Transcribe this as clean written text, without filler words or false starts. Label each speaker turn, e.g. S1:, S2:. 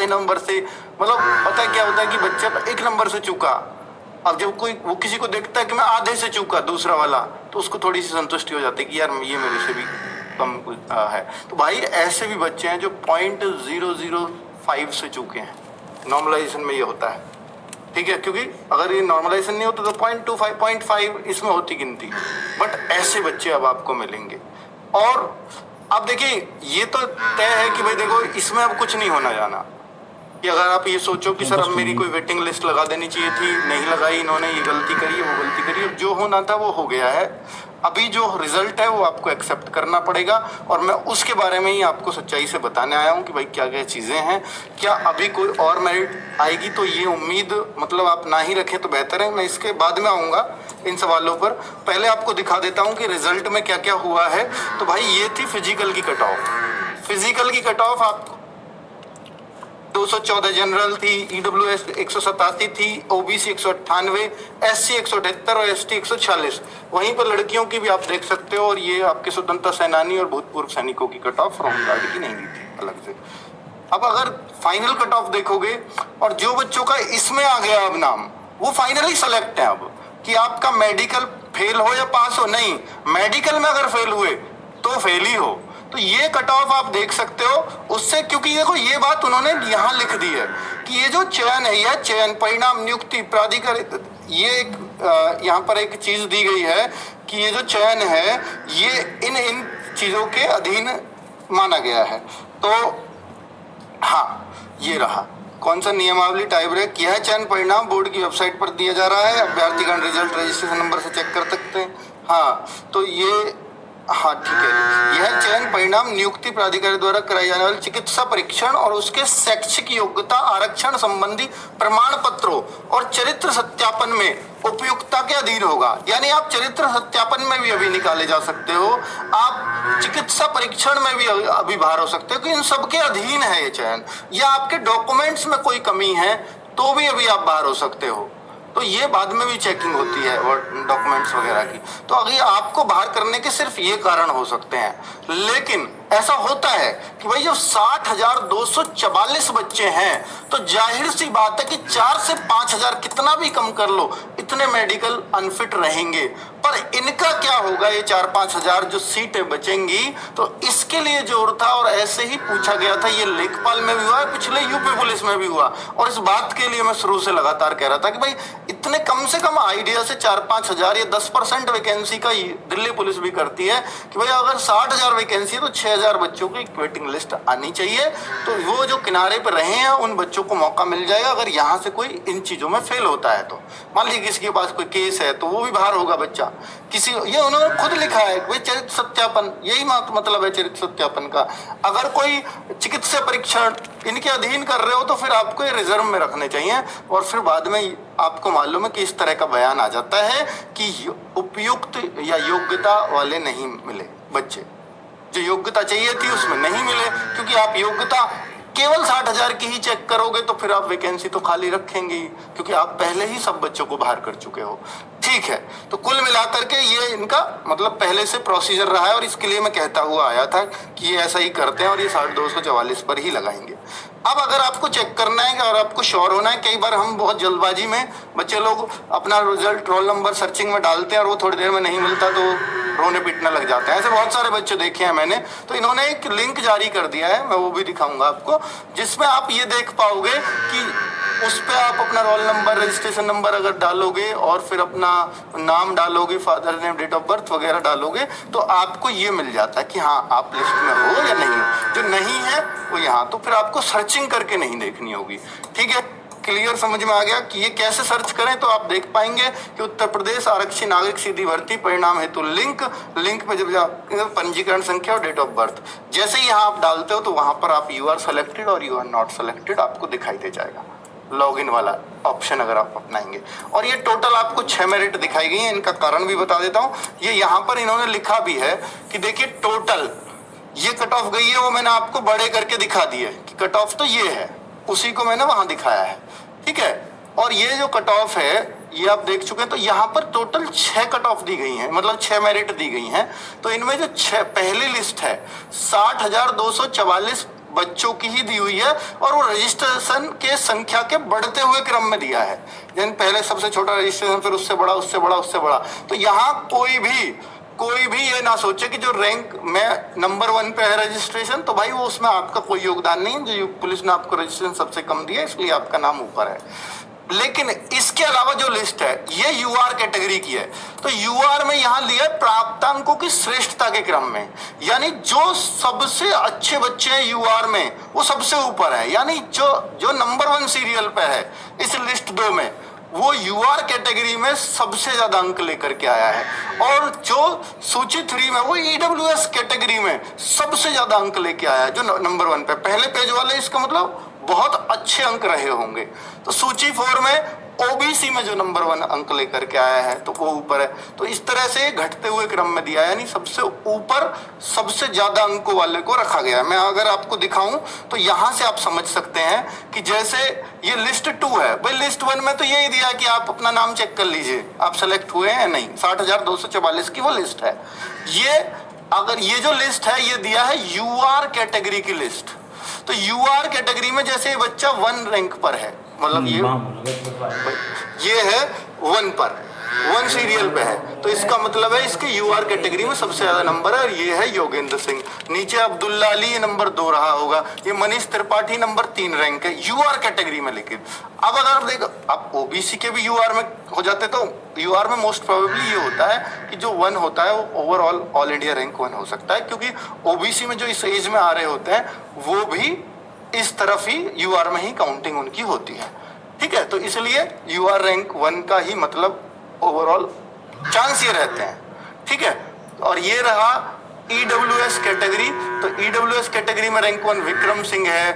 S1: Number से, मतलब पता है क्या होता है कि बच्चा 1 नंबर से चूका, अब जब कोई वो किसी को देखता है कि मैं आधे से चूका दूसरा वाला, तो उसको थोड़ी सी संतुष्टि हो जाती है कि यार ये मेरे से भी कम है। तो भाई ऐसे भी बच्चे हैं जो 0.005 से चूके हैं। नॉर्मलाइजेशन में ये होता है, ठीक है, क्योंकि अगर ये नॉर्मलाइजेशन नहीं होता तो 0.25 0.5 इसमें होती गिनती, बट ऐसे बच्चे अब आपको मिलेंगे। और अब देखिए ये तो तय है कि भाई देखो इसमें अब कुछ नहीं होना जाना, कि अगर आप ये सोचो कि सर अब मेरी कोई वेटिंग लिस्ट लगा देनी चाहिए थी, नहीं लगाई इन्होंने, ये गलती करी है वो गलती करी है, जो होना था वो हो गया है। अभी जो रिजल्ट है वो आपको एक्सेप्ट करना पड़ेगा, और मैं उसके बारे में ही आपको सच्चाई से बताने आया हूँ कि भाई क्या क्या चीज़ें हैं। क्या अभी कोई और मेरिट आएगी तो ये उम्मीद मतलब आप ना ही रखें तो बेहतर है। मैं इसके बाद में आऊँगा इन सवालों पर, पहले आपको दिखा देता हूँ कि रिजल्ट में क्या क्या हुआ है। तो भाई ये थी फिजिकल की कट ऑफ। फिजिकल की कट ऑफ आपको 214 जनरल थी, ईडब्ल्यूएस 187 थी, ओबीसी 198, एससी 178 और एसटी 146। वहीं पर लड़कियों की भी आप देख सकते हो, और ये आपके स्वतंत्रता सेनानी और भूतपूर्व सैनिकों की कट ऑफ होम गार्ड की नहीं दी थी अलग से। अब अगर फाइनल कट ऑफ देखोगे, और जो बच्चों का इसमें आ गया अब नाम, वो फाइनली सेलेक्ट है अब, कि आपका मेडिकल फेल हो या पास हो। नहीं, मेडिकल में अगर फेल हुए तो फेल ही हो। तो ये कट ऑफ आप देख सकते हो उससे, क्योंकि देखो ये बात उन्होंने यहाँ लिख दी है कि ये जो चयन है, यह चयन परिणाम नियुक्ति प्राधिकरण, ये एक यहाँ पर एक चीज दी गई है कि ये जो चयन है ये इन चीजों के अधीन माना गया है। तो हाँ, ये रहा कौन सा नियमावली टाइप ब्रेक। यह चयन परिणाम बोर्ड की वेबसाइट पर दिया जा रहा है, अभ्यर्थीगण रिजल्ट रजिस्ट्रेशन नंबर से चेक कर सकते हैं। हाँ, तो ये हाँ ठीक है, यह चयन परिणाम नियुक्ति प्राधिकारी द्वारा कराई जाने वाली चिकित्सा परीक्षण और उसके शैक्षिक योग्यता आरक्षण संबंधी प्रमाण पत्रों और चरित्र सत्यापन में उपयुक्तता के अधीन होगा। यानी आप चरित्र सत्यापन में भी अभी निकाले जा सकते हो, आप चिकित्सा परीक्षण में भी अभी बाहर हो सकते हो, कि इन सबके अधीन है ये चयन। या आपके डॉक्यूमेंट्स में कोई कमी है तो भी अभी आप बाहर हो सकते हो। तो ये बाद में भी चेकिंग होती है और डॉक्यूमेंट्स वगैरह की। तो अगर आपको बाहर करने के सिर्फ ये कारण हो सकते हैं, लेकिन ऐसा होता है कि भाई जो 60,244 बच्चे हैं, तो जाहिर सी बात है कि 4 से 5,000 कितना भी कम कर लो, इतने मेडिकल अनफिट रहेंगे। पर इनका क्या होगा, ये 4-5 हजार जो सीटें बचेंगी, तो इसके लिए जोर था। और ऐसे ही पूछा गया था, ये लेखपाल में भी हुआ है, पिछले यूपी पुलिस में भी हुआ। और इस बात के लिए मैं शुरू से लगातार कह रहा था कि भाई इतने कम से कम आइडिया से 4-5 हजार या 10% वैकेंसी का दिल्ली पुलिस भी करती है कि भाई अगर 60,000 वैकेंसी है तो 6,000 बच्चों की एक वेटिंग लिस्ट आनी चाहिए। तो वो जो किनारे पर रहे हैं उन बच्चों को मौका मिल जाएगा। अगर यहाँ से कोई इन चीजों में फेल होता है तो मान लीजिए किसी के पास कोई केस है तो वो भी बाहर होगा बच्चा। किसी ये उन्होंने खुद लिखा है भाई चरित्र सत्यापन, यही मतलब है चरित्र सत्यापन का। अगर कोई चिकित्सा परीक्षण इनके अधीन कर रहे हो तो फिर आपको ये रिजर्व में रखने चाहिए। और फिर बाद में आपको मालूम है कि इस तरह का बयान आ जाता है कि उपयुक्त या योग्यता वाले नहीं मिले बच्चे, जो योग्यता चाहिए थी उसमें नहीं मिले। क्योंकि आप योग्यता केवल 60,000 की ही चेक करोगे तो फिर आप वैकेंसी तो खाली रखेंगे, क्योंकि आप पहले ही सब बच्चों को बाहर कर चुके हो। ठीक है, तो कुल मिलाकर के ये इनका मतलब पहले से प्रोसीजर रहा है, और इसके लिए मैं कहता हुआ आया था कि ये ऐसा ही करते हैं और ये 244 पर ही लगाएंगे। अब अगर आपको चेक करना है और आपको श्योर होना है, कई बार हम बहुत जल्दबाजी में बच्चे लोग अपना रिजल्ट रोल नंबर सर्चिंग में डालते हैं और वो थोड़ी देर में नहीं मिलता तो रोने पीटने लग जाते हैं। ऐसे बहुत सारे बच्चे देखे हैं मैंने। तो इन्होंने एक लिंक जारी कर दिया है, मैं वो भी दिखाऊंगा आपको, जिसमें आप ये देख पाओगे कि उस पर आप अपना रोल नंबर, रजिस्ट्रेशन नंबर अगर डालोगे और फिर अपना नाम डालोगे, father name, date of birth वगैरह डालोगे, तो आपको ये मिल जाता है कि हाँ आप लिस्ट में हो या नहीं हो। जो नहीं है वो यहाँ, तो फिर आपको सर्चिंग करके नहीं देखनी होगी। ठीक है, क्लियर समझ में आ गया कि ये कैसे सर्च करें। तो आप देख पाएंगे कि उत्तर प्रदेश आरक्षी नागरिक सीधी भर्ती परिणाम हेतु लिंक पे जब पंजीकरण संख्या और डेट ऑफ बर्थ जैसे ही यहाँ आप डालते हो तो वहां पर आप यू आर सेलेक्टेड और यू आर नॉट सेलेक्टेड आपको दिखाई दे जाएगा, लॉगिन वाला ऑप्शन अगर आप अपनाएंगे। और ये टोटल आपको 6 मेरिट दिखाई गई है। इनका कारण भी बता देता हूँ, ये यहाँ पर इन्होंने लिखा भी है कि देखिए टोटल ये कट ऑफ गई है, वो मैंने आपको बड़े करके दिखा दी है कि कट ऑफ तो ये है, उसी को मैंने वहां दिखाया है। ठीक है, और ये जो कट ऑफ है ये आप देख चुके हैं। तो यहाँ पर टोटल 6 कट ऑफ दी गई हैं, मतलब 6 मेरिट दी गई हैं। तो इनमें जो 6 पहली लिस्ट है 60,244 बच्चों की ही दी हुई है और वो रजिस्ट्रेशन के संख्या के बढ़ते हुए क्रम में दिया है, यानी पहले सबसे छोटा रजिस्ट्रेशन, फिर उससे बड़ा, उससे बड़ा, उससे बड़ा। तो यहाँ कोई भी ये ना सोचे कि जो रैंक में नंबर 1 पे है रजिस्ट्रेशन, तो भाई वो उसमें आपका कोई योगदान नहीं है, जो पुलिस ने आपको रजिस्ट्रेशन सबसे कम दिया इसलिए आपका नाम ऊपर है। लेकिन इसके अलावा जो लिस्ट है ये यूआर कैटेगरी की है। तो यूआर में यहां लिया प्राप्तांकों की श्रेष्ठता के क्रम में, यानी जो सबसे अच्छे बच्चे हैं यूआर में वो सबसे ऊपर है, यानी जो नंबर 1 सीरियल पे है इस लिस्ट 2 में, वो यूआर कैटेगरी में सबसे ज्यादा अंक लेकर के आया है। और जो सूची 3 में वो ईडब्ल्यूएस कैटेगरी में सबसे ज्यादा अंक लेके आया है, जो नंबर 1 पे पहले पेज वाले, इसका मतलब बहुत अच्छे अंक रहे होंगे। तो सूची 4 में ओबीसी में जो नंबर 1 अंक लेकर के आया है तो वो ऊपर है। तो इस तरह से घटते हुए क्रम में दिया है, यानी सबसे ऊपर सबसे ज्यादा अंकों वाले को रखा गया है। मैं अगर आपको दिखाऊं तो यहां से आप समझ सकते हैं कि जैसे ये लिस्ट 2 है, भाई लिस्ट 1 में तो यही दिया कि आप अपना नाम चेक कर लीजिए आप सेलेक्ट हुए हैं नहीं, 60,244 की वो लिस्ट है। ये अगर ये जो लिस्ट है ये दिया है यूआर कैटेगरी की लिस्ट। तो यूआर कैटेगरी में जैसे बच्चा 1 रैंक पर है, मतलब ये है 1 पर, 1 सीरियल पे है, तो इसका मतलब है इसके यूआर कैटेगरी में सबसे ज्यादा नंबर है, और ये है योगेंद्र सिंह। नीचे अब्दुल्ला अली ये नंबर 2 रहा होगा, ये मनीष त्रिपाठी नंबर 3 रैंक है यूआर कैटेगरी में। लेकिन अब अगर आप देखो आप ओबीसी के भी यूआर में हो जाते तो यूआर में मोस्ट प्रोबेबली ये होता है कि जो 1 होता है वो ओवरऑल ऑल इंडिया रैंक 1 हो सकता है, क्योंकि ओबीसी में जो इस एज में आ रहे होते हैं वो भी इस तरफ ही यूआर में ही काउंटिंग उनकी होती है। ठीक है, तो इसलिए यूआर रैंक 1 का ही मतलब ओवरऑल चांस ये रहते हैं। ठीक है, और ये रहा ईडब्ल्यूएस कैटेगरी। तो ईडब्ल्यूएस कैटेगरी में रैंक 1 विक्रम सिंह है,